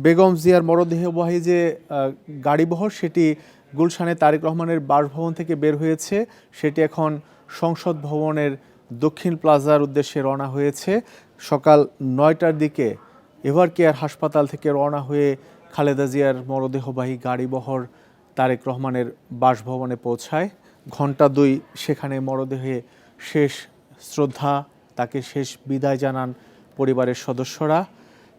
বেগম জিয়ার মরদেহবাহী যে গাড়িবহর সেটি গুলশানে তারেক রহমানের বাসভবন থেকে বের হয়েছে, সেটি এখন সংসদ ভবনের দক্ষিণ প্লাজার উদ্দেশ্যে রওনা হয়েছে। সকাল ৯টার দিকে এভার কেয়ার হাসপাতাল থেকে রওনা হয়ে খালেদা জিয়ার মরদেহবাহী গাড়িবহর তারেক রহমানের বাসভবনে পৌঁছায়। ঘণ্টা ২ সেখানে মরদেহে শেষ শ্রদ্ধা, তাকে শেষ বিদায় জানান পরিবারের সদস্যরা।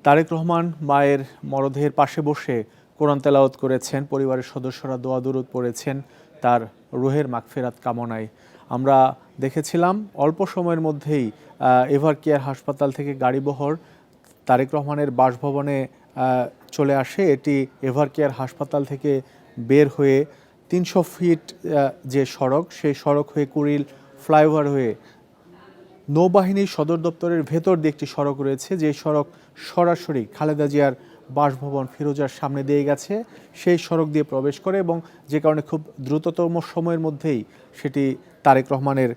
তারেক রহমান মায়ের মরদেহের পাশে বসে কোরআন তেলাওয়াত করেছেন, পরিবারের সদস্যরা দোয়া দুরূদ পড়েছেন তার রুহের মাগফিরাত কামনায়। আমরা দেখেছিলাম অল্প সময়ের মধ্যেই এভার কেয়ার হাসপাতাল থেকে গাড়িবহর তারেক রহমানের বাসভবনে চলে আসে। এটি এভার কেয়ার হাসপাতাল থেকে বের হয়ে ৩০০ ফিট যে সড়ক, সেই সড়ক হয়ে কুড়িল ফ্লাইওভার হয়ে নৌবাহিনীর সদর দপ্তরের ভেতর দিয়ে একটি সড়ক রয়েছে, যে সড়ক সরাসরি খালেদা জিয়ার বাসভবন ফিরোজার সামনে দিয়ে গেছে, সেই সড়ক দিয়ে প্রবেশ করে এবং যে কারণে খুব দ্রুততম সময়ের মধ্যেই সেটি তারেক রহমানের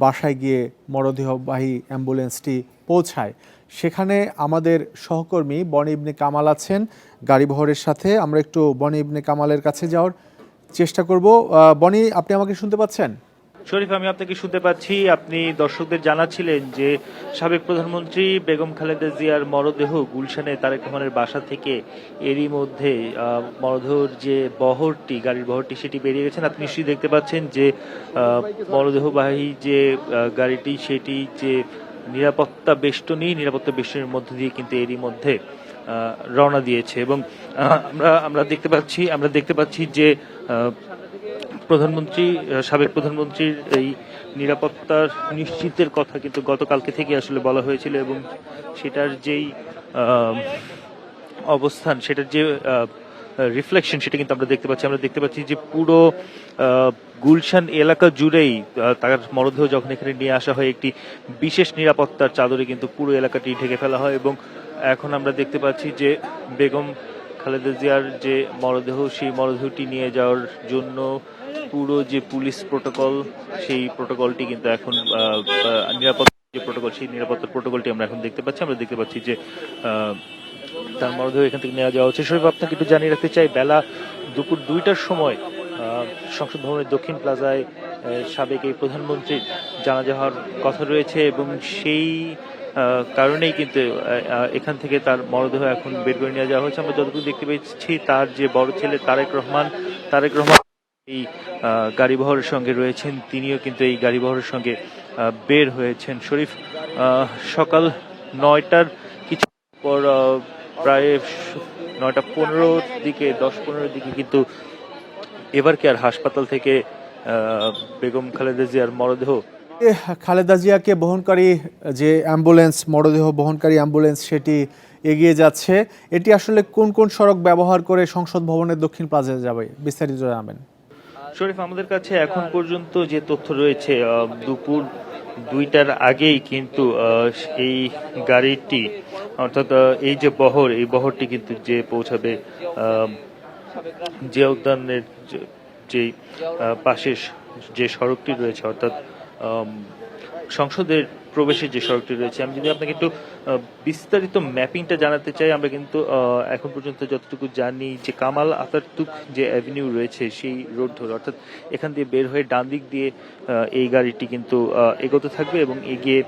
বাসায় গিয়ে মরদেহবাহী অ্যাম্বুলেন্সটি পৌঁছায়। সেখানে আমাদের সহকর্মী বনি ইবনে কামাল আছেন গাড়িবহরের সাথে। আমরা একটু বনি ইবনে কামালের কাছে যাওয়ার চেষ্টা করব। বনি, আপনি আমাকে শুনতে পাচ্ছেন? শরীফ, আমি আপনাকে শুনতে পাচ্ছি। আপনি দর্শকদের জানাচ্ছিলেন যে সাবেক প্রধানমন্ত্রী বেগম খালেদা জিয়ার মরদেহ গুলশানে তারেক রহমানের বাসা থেকে এরই মধ্যে মরদেহর যে বহরটি, গাড়ির বহরটি, সেটি বেরিয়ে গেছেন। আপনি নিশ্চয়ই দেখতে পাচ্ছেন যে মরদেহবাহী যে গাড়িটি, সেটি যে নিরাপত্তা বেষ্টনীর মধ্যে দিয়ে কিন্তু এরই মধ্যে রওনা দিয়েছে এবং আমরা দেখতে পাচ্ছি যে সাবেক প্রধানমন্ত্রীর এই নিরাপত্তার নিশ্চিতের কথা কিন্তু গতকালকে থেকে আসলে বলা হয়েছিল এবং সেটার যেই অবস্থান, সেটার যে রিফ্লেকশন, সেটা কিন্তু আমরা দেখতে পাচ্ছি যে পুরো গুলশান এলাকা জুড়েই তার মরদেহ যখন এখানে নিয়ে আসা হয়, একটি বিশেষ নিরাপত্তার চাদরে কিন্তু পুরো এলাকাটি ঢেকে ফেলা হয় এবং এখন আমরা দেখতে পাচ্ছি যে বেগম খালেদা জিয়ার যে মরদেহ, সেই মরদেহটি নিয়ে যাওয়ার জন্য পুরো যে পুলিশ প্রোটোকল, সেই প্রোটোকলটি কিন্তু এখন নিরাপত্তার প্রোটোকলটি আমরা এখন দেখতে পাচ্ছি যে তার মরদেহ এখান থেকে নেওয়া যাওয়া হচ্ছে। শরীফ, আপনাকে একটু জানিয়ে রাখতে চাই, বেলা দুপুর ২টার সময় সংসদ ভবনের দক্ষিণ প্লাজায় সাবেক এই প্রধানমন্ত্রীর জানাজা হওয়ার কথা রয়েছে এবং সেই কারণেই কিন্তু এখান থেকে তার মরদেহ এখন বের করে নিয়ে যাওয়া হচ্ছে। আমরা যতটুকু দেখতে পেয়েছি, তার যে বড় ছেলে তারেক রহমান এই গাড়িবহরের সঙ্গে রয়েছেন, তিনিও কিন্তু এই গাড়িবহরের সঙ্গে বের হয়েছেন। শরীফ, সকাল ৯টার কিছু পর প্রায় ৯:১৫ দিকে ১০:১৫ দিকে কিন্তু এভার কেয়ার হাসপাতাল থেকে বেগম খালেদা জিয়ার মরদেহ, খালেদা জিয়াকে বহনকারী যে অ্যাম্বুলেন্স, মরদেহ বহনকারী অ্যাম্বুলেন্স, সেটি এগিয়ে যাচ্ছে। এটি আসলে কোন কোন সড়ক ব্যবহার করে সংসদ ভবনের দক্ষিণ প্লাজায় যাবে, বিস্তারিত জানাবেন। শরীফ, আমাদের কাছে এখন পর্যন্ত যে তথ্য রয়েছে, দুপুর ২টার আগেই কিন্তু এই গাড়িটি, অর্থাৎ এই যে এই বহরটি কিন্তু যে পৌঁছাবে জিয়া উদ্যানের যে পাশে যে সড়কটি রয়েছে, অর্থাৎ সংসদের প্রবেশের যে সড়কটি রয়েছে। আমি যদি আপনাকে একটু বিস্তারিত ম্যাপিংটা জানাতে চাই, আমরা কিন্তু এখন পর্যন্ত যতটুকু জানি যে কামাল আতাতুর্ক যে অ্যাভিনিউ রয়েছে, সেই রোড ধরে, অর্থাৎ এখান দিয়ে বের হয়ে ডান দিক দিয়ে এই গাড়িটি কিন্তু এগোতে থাকবে এবং এগিয়ে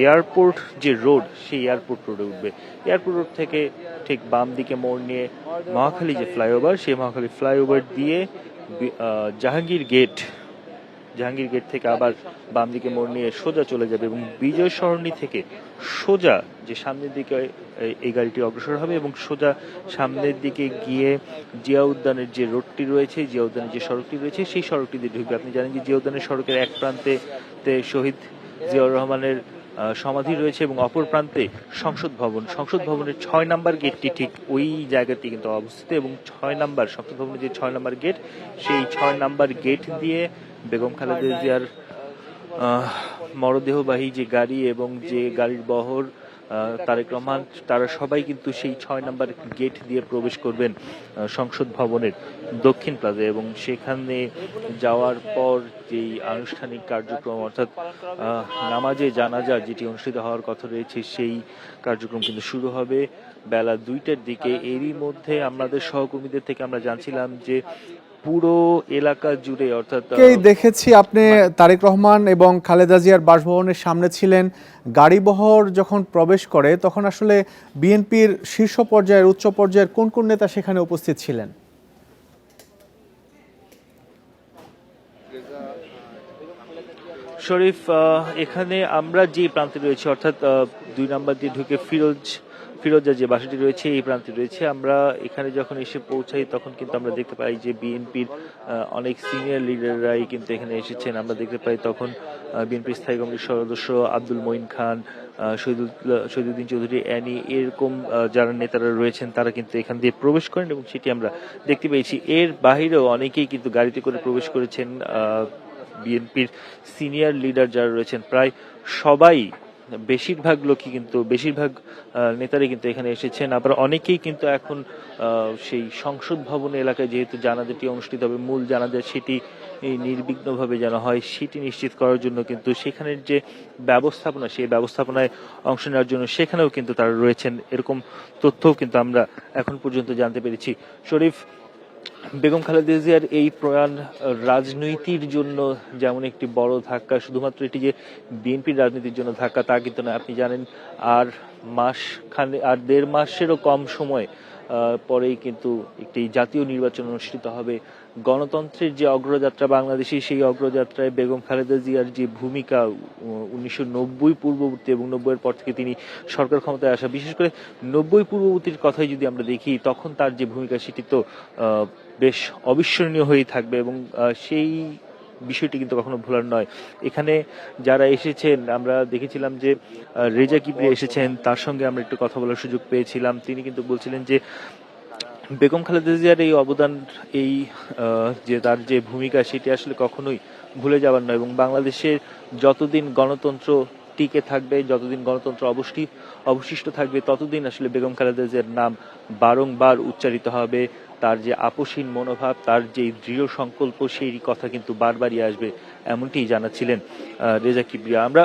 এয়ারপোর্ট যে রোড, সেই এয়ারপোর্ট রোডে উঠবে। এয়ারপোর্ট রোড থেকে ঠিক বাম দিকে মোড় নিয়ে মহাখালী যে ফ্লাইওভার, সেই মহাখালী ফ্লাইওভার দিয়ে জাহাঙ্গীর গেট থেকে আবার বাম দিকে মোড় নিয়ে সোজা চলে যাবে এবং বিজয় সরণি থেকে সোজা যে সামনের দিকে এই গাড়িটি অগ্রসর হবে এবং সোজা সামনের দিকে গিয়ে জিয়া উদ্যানের যে রোডটি রয়েছে, জিয়া উদ্যানের যে সড়কটি রয়েছে, সেই সড়কটি দিয়ে ঢুকবে। আপনি জানেন যে জিয়া উদ্যানের সড়কের এক প্রান্তে শহীদ জিয়াউর রহমানের সমাধি রয়েছে এবং অপর প্রান্তে সংসদ ভবনের ৬ নাম্বার গেটটি ঠিক ওই জায়গাটি কিন্তু অবস্থিত এবং সংসদ ভবনের যে ৬ নাম্বার গেট, সেই ৬ নাম্বার গেট দিয়ে বেগম খালেদা জিয়ার মরদেহবাহী যে গাড়ি এবং যে গাড়ির বহর তারেক রহমান, তারা সবাই কিন্তু সেই 6 নম্বর গেট দিয়ে প্রবেশ করবেন সংসদ ভবনের দক্ষিণ প্লাজায়, এবং সেখানে যাওয়ার পর যেই আনুষ্ঠানিক কার্যক্রম অর্থাৎ নামাজে জানাজা যেটি অনুষ্ঠিত হওয়ার কথা রয়েছে সেই কার্যক্রম কিন্তু শুরু হবে বেলা 2টার দিকে। এরই মধ্যে আমাদের সহকর্মীদের থেকে আমরা জানছিলাম যে পুরো এলাকা জুড়ে অর্থাৎ দেখেছি আপনি তারেক রহমান এবং খালেদা জিয়ার বাসভবনের সামনে ছিলেন। গাড়িবহর যখন প্রবেশ করে তখন আসলে বিএনপির শীর্ষ পর্যায়ের উচ্চ পর্যায়ের কোন কোন নেতা সেখানে উপস্থিত ছিলেন? শরীফ, এখানে আমরা যে প্রান্তে রয়েছি অর্থাৎ 2 নম্বর দিয়ে ঢুকে ফিরোজা যে বাসাটি রয়েছে এই প্রান্তে রয়েছে, আমরা এখানে যখন এসে পৌঁছাই তখন কিন্তু আমরা দেখতে পাই যে বিএনপির অনেক সিনিয়র লিডাররাই কিন্তু এখানে এসেছেন। আমরা দেখতে পাই তখন বিএনপির স্থায়ী কমিটির সদস্য আব্দুল মঈন খান, শহীদুদ্দিন চৌধুরী, অ্যানি, এরকম যারা নেতারা রয়েছেন তারা কিন্তু এখান দিয়ে প্রবেশ করেন এবং সেটি আমরা দেখতে পেয়েছি। এর বাহিরেও অনেকেই কিন্তু গাড়িতে করে প্রবেশ করেছেন। বিএনপির সিনিয়র লিডার যারা রয়েছেন প্রায় সবাই, বেশিরভাগ লোকই কিন্তু বেশিরভাগ নেতারাই কিন্তু এখানে এসেছেন। আবার অনেকেই কিন্তু এখন সেই সংসদ ভবন এলাকায় যেহেতু জানাজাটি অনুষ্ঠিত হবে, মূল জানাজা সেটি নির্বিঘ্নভাবে যেন হয় সেটি নিশ্চিত করার জন্য কিন্তু সেখানের যে ব্যবস্থাপনা সেই ব্যবস্থাপনায় অংশ নেওয়ার জন্য সেখানেও কিন্তু তারা রয়েছেন, এরকম তথ্যও কিন্তু আমরা এখন পর্যন্ত জানতে পেরেছি। শরীফ, বেগম খালেদা জিয়ার এই প্রয়াণ রাজনীতির জন্য যেমন একটি বড় ধাক্কা, শুধুমাত্র এটি যে বিএনপির রাজনীতির জন্য ধাক্কা তা কিন্তু না। আপনি জানেন আর 1.5 মাসেরও কম সময় পরেই কিন্তু একটি জাতীয় নির্বাচন অনুষ্ঠিত হবে। গণতন্ত্রের যে অগ্রযাত্রা বাংলাদেশে, সেই অগ্রযাত্রায় বেগম খালেদা জিয়ার যে ভূমিকা 1990 পূর্ববর্তী এবং 90-এর পর থেকে তিনি সরকার ক্ষমতায় আসা, বিশেষ করে 90 পূর্ববর্তীর কথাই যদি আমরা দেখি তখন তার যে ভূমিকা সেটি তো বেশ অবিস্মরণীয় হয়েই থাকবে এবং সেই বিষয়টি কিন্তু কখনো ভোলার নয়। এখানে যারা এসেছেন আমরা দেখেছিলাম যে রেজা কিবরিয়া এসেছেন, তার সঙ্গে আমরা একটু কথা বলার সুযোগ পেয়েছিলাম। তিনি কিন্তু বলছিলেন যে বেগম খালেদা জিয়ার এই অবদান, এই যে তার যে ভূমিকা সেটি আসলে কখনোই ভুলে যাবার নয় এবং বাংলাদেশের যতদিন গণতন্ত্র টিকে থাকবে, যতদিন গণতন্ত্র অবশিষ্ট থাকবে ততদিন আসলে বেগম খালেদা জিয়ার নাম বারংবার উচ্চারিত হবে। তার যে আপোষহীন মনোভাব, তার যে দৃঢ় সংকল্প, সেই কথা কিন্তু বারবারই আসবে, এমনটি জানাচ্ছিলেন রেজা কিবরিয়া। আমরা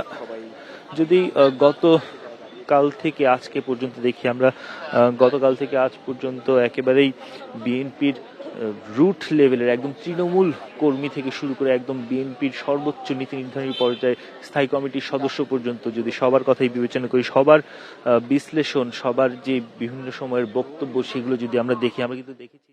যদি গতকাল থেকে আজকে পর্যন্ত দেখি, আমরা গতকাল থেকে আজ পর্যন্ত একেবারেই বিএনপির রুট লেভেলের একদম তৃণমূল কর্মী থেকে শুরু করে একদম বিএনপির সর্বোচ্চ নীতি নির্ধারণী পর্যায়ে স্থায়ী কমিটির সদস্য পর্যন্ত যদি সবার কথাই বিবেচনা করি, সবার বিশ্লেষণ, সবার যে বিভিন্ন সময়ের বক্তব্য সেগুলো যদি আমরা দেখি, আমরা কিন্তু দেখেছি